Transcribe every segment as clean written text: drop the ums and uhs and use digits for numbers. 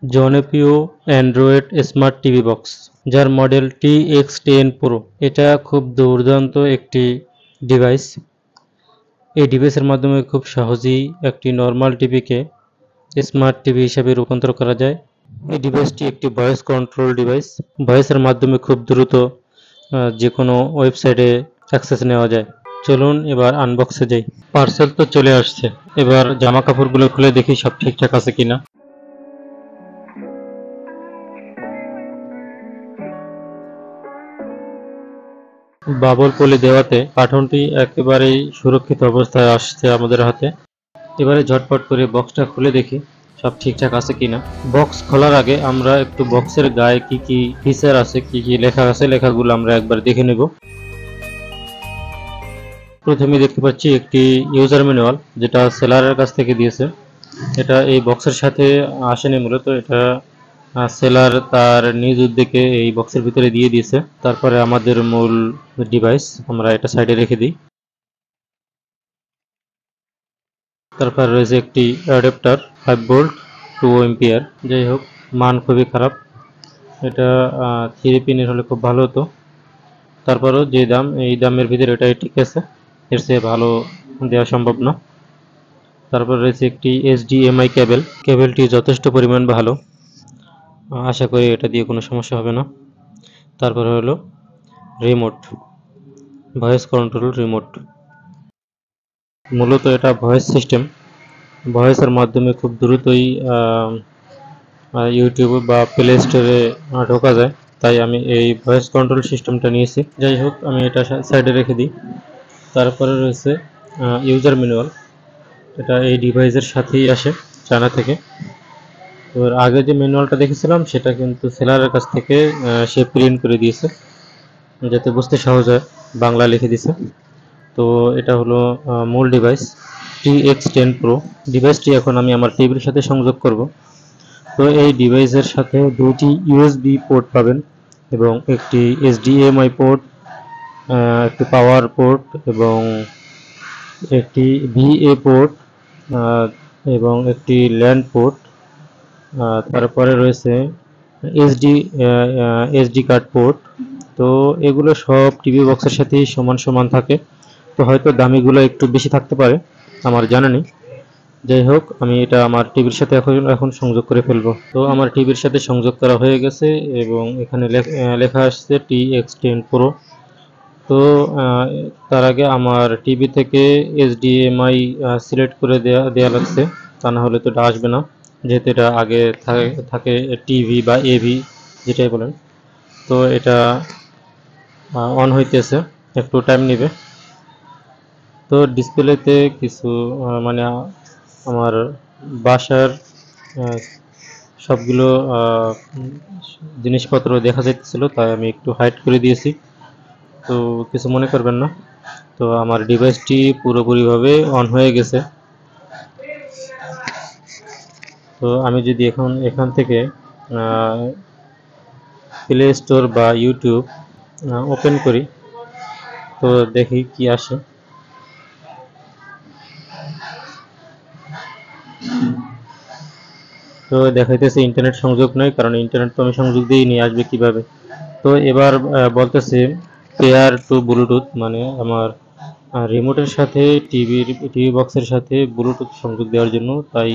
জনপ্রিয় Android smart TV box, যার model TX10 Pro। এটা খুব দুর্দান্ত একটি ডিভাইস। এই ডিভাইসের মাধ্যমে খুব সহজেই একটি নর্মাল টিভিকে স্মার্ট টিভি হিসেবে রূপান্তর করা যায়। এই ডিভাইসটি একটি ভয়েস কন্ট্রোল ডিভাইস। ভয়েসের মাধ্যমে খুব দ্রুত যে কোনো ওয়েবসাইটে অ্যাক্সেস নেওয়া যায়। চলুন এবার আনবক্সে যাই। পার্সেল তো চলে আসছে, এবার জামা কাপড়গুলো খুলে দেখি সব ঠিকঠাক আছে কিনা। বাবল পলি দেওয়াতে কার্টুনটি একেবারেই সুরক্ষিত অবস্থায় আসছে আমাদের হাতে। এবারে ঝটপট করে বক্সটা খুলে দেখি সব ঠিকঠাক আছে কিনা। বক্স খোলার আগে আমরা একটু বক্সের গায়ে কি কি ফিচার আছে, কি কি লেখা আছে, লেখাগুলো আমরা একবার দেখে নেব। প্রথমে দেখতে পাচ্ছি একটি ইউজার ম্যানুয়াল, যেটা সেলারের কাছ থেকে দিয়েছে। এটা এই বক্সের সাথে আসেনি, মূলত এটা সেলার তার নিজ উদ্যোগে এই বক্সের ভিতরে দিয়ে দিয়েছে। তারপরে আমাদের মূল ডিভাইস আমরা এটা সাইডে রেখে দিই। তারপর রয়েছে একটি অ্যাডাপ্টার 5 ভোল্ট 2 এম্পিয়ার। যাই হোক, মান খুবই খারাপ। এটা 3 পিনের হলে খুব ভালো হতো। তারপরও যে দাম, এই দামের ভিতরে এটাই ঠিক আছে, এর চেয়ে ভালো দেওয়া সম্ভব না। তারপর রয়েছে একটি HDMI কেবল। কেবলটি যথেষ্ট পরিমাণ ভালো, আশা করি এটা দিয়ে কোনো সমস্যা হবে না। তারপরে হলো রিমোট, ভয়েস কন্ট্রোল রিমোট। মূলত এটা ভয়েস সিস্টেম। ভয়েসের মাধ্যমে খুব দ্রুতই ইউটিউব বা প্লে স্টোরে ঢোকা যায়, তাই আমি এই ভয়েস কন্ট্রোল সিস্টেমটা নিয়েছি। যাই হোক, আমি এটা সাইডে রেখে দিই। তারপরে রয়েছে ইউজার ম্যানুয়াল। এটা এই ডিভাইসের সাথেই আসে চায়না থেকে। তো এর আগে যে ম্যানুয়ালটা দেখেছিলাম সেটা কিন্তু সেলারের কাছ থেকে সে প্রিন্ট করে দিয়েছে, যাতে বুঝতে সহজ হয়, বাংলা লিখে দিয়েছে। তো এটা হলো মূল ডিভাইস TX10 Pro। ডিভাইসটি এখন আমি আমার টিভির সাথে সংযোগ করব। তো এই ডিভাইসের সাথে দুটি USB পোর্ট পাবেন এবং একটি HDMI পোর্ট, একটি পাওয়ার পোর্ট এবং একটি VA পোর্ট এবং একটি ল্যান্ড পোর্ট। তারপরে রয়েছে SD কার্ড পোর্ট। তো এগুলো সব টিভি বক্সের সাথেই সমান সমান থাকে। তো হয়তো দামিগুলো একটু বেশি থাকতে পারে, আমার জানা নেই। যাই হোক, আমি এটা আমার টিভির সাথে এখন সংযোগ করে ফেলবো। তো আমার টিভির সাথে সংযোগ করা হয়ে গেছে এবং এখানে লেখা আসছে TX10 Pro। তো তার আগে আমার টিভি থেকে HDMI সিলেক্ট করে দেয়া লাগছে, তা না হলে তো এটা আসবে না, যেহেতু এটা আগে থাকে টিভি বা AV যেটাই বলেন। তো এটা অন হইতেছে, একটু টাইম নেবে। তো ডিসপ্লেতে কিছু মানে আমার বাসার সবগুলো জিনিসপত্র দেখা যাচ্ছিল, তাই আমি একটু হাইড করে দিয়েছি। তো কিছু মনে করবেন না। তো আমার ডিভাইসটি পুরোপুরিভাবে অন হয়ে গেছে। তো আমি যদি এখান থেকে প্লে স্টোর বা ইউটিউব ওপেন করি, তো দেখি কি আসে। তো দেখাইতেছে ইন্টারনেট সংযোগ নয়, কারণ ইন্টারনেট তো আমি সংযোগ দিইনি, আসবে কিভাবে। তো এবার বলতেছে পেয়ার টু ব্লুটুথ, মানে আমার রিমোটের সাথে টিভি বক্সের সাথে ব্লুটুথ সংযোগ দেওয়ার জন্য। তাই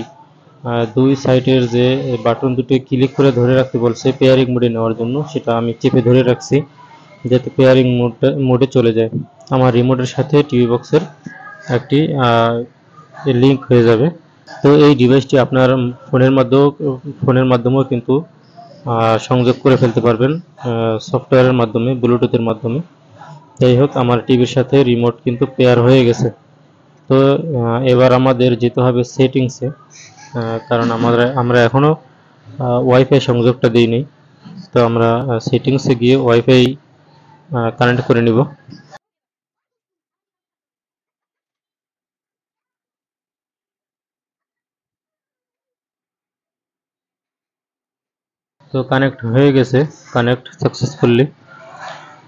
দুই সাইডের যে বাটন দুটো ক্লিক করে ধরে রাখতে বলছে পেয়ারিং মোডে নেওয়ার জন্য, সেটা আমি চেপে ধরে রাখছি যাতে পেয়ারিং মোডে চলে যায়। আমার রিমোটের সাথে টিভি বক্সের একটি লিঙ্ক হয়ে যাবে। তো এই ডিভাইসটি আপনার ফোনের মাধ্যমেও কিন্তু সংযোগ করে ফেলতে পারবেন সফটওয়্যারের মাধ্যমে, ব্লুটুথের মাধ্যমে। যাই হোক, আমার টিভির সাথে রিমোট কিন্তু পেয়ার হয়ে গেছে। তো এবার আমাদের যেতে হবে সেটিংসে, কারণ আমরা এখনো ওয়াইফাই সংযোগটা দিইনি। তো আমরা সেটিংসে গিয়ে ওয়াইফাই কানেক্ট করে নিব। তো কানেক্ট হয়ে গেছে, কানেক্ট সাকসেসফুলি।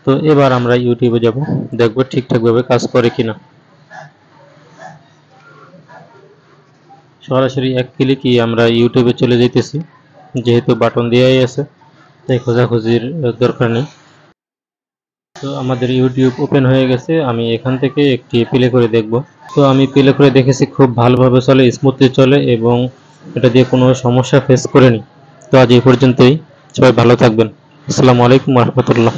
তো এবার আমরা ইউটিউবে যাব, দেখব ঠিকঠাকভাবে কাজ করে কিনা। সরাসরি এক ক্লিকই আমরা ইউটিউবে চলে যেতেছি। যেহেতু বাটন দেওয়াই আছে তাই খোঁজাখুঁজির দরকার নেই। তো আমাদের ইউটিউব ওপেন হয়ে গেছে, আমি এখান থেকে একটি প্লে করে দেখব। তো আমি প্লে করে দেখেছি খুব ভালোভাবে চলে, স্মুথলি চলে এবং এটা দিয়ে কোনো সমস্যা ফেস করিনি। তো আজ এই পর্যন্তই, সবাই ভালো থাকবেন। আসসালামু আলাইকুম রহমতুল্লাহ।